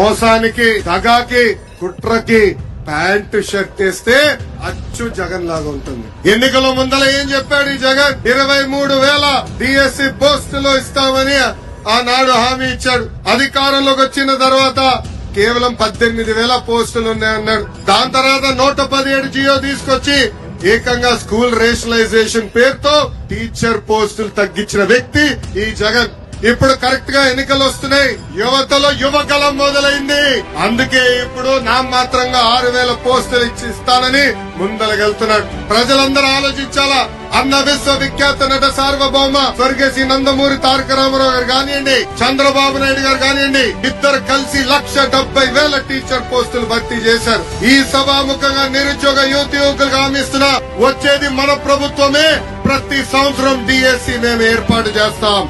మోసానికి, దగాకి, కుట్రకి pant shirt వేస్తే అచ్చు జగన్ లాగా ఉంటుంది. ఎన్నికల ముందల ఏం చెప్పాడు ఈ జగన్? 23,000 డిఎస్సి పోస్టులు ఇస్తామని ఆనాడు హామీ ఇచ్చాడు. అధికారంలోకి వచ్చిన తర్వాత కేవలం 18,000 పోస్టులు ఉన్నాయన్నాడు. దాని తర్వాత 117 జియో తీసుకొచ్చి ఏకంగా స్కూల్ రేషనలైజేషన్ పేరుతో టీచర్ పోస్టులు తగ్గించిన వ్యక్తి ఈ జగన్. ఇప్పుడు కరెక్ట్ గా ఎన్నికలు వస్తున్నాయి. యువతలో యువకలం మొదలైంది. అందుకే ఇప్పుడు నామమాత్రంగా 6,000 పోస్టులు ఇస్తానని ముందలగెళ్తున్నాడు. ప్రజలందరూ ఆలోచించాలా. అన్న విశ్వవిఖ్యాత నట సార్వభౌమ స్వర్గశ్రీ నందమూరి తారక రామారావు గారు కానివ్వండి, చంద్రబాబు నాయుడు గారు కానివ్వండి, ఇద్దరు కలిసి 1,70,000 టీచర్ పోస్టులు భర్తీ చేశారు. ఈ సభాముఖంగా నిరుద్యోగ యువకులకు హామీస్తున్నా, వచ్చేది మన ప్రభుత్వమే. ప్రతి సంవత్సరం డిఎస్సి మేము ఏర్పాటు చేస్తాం.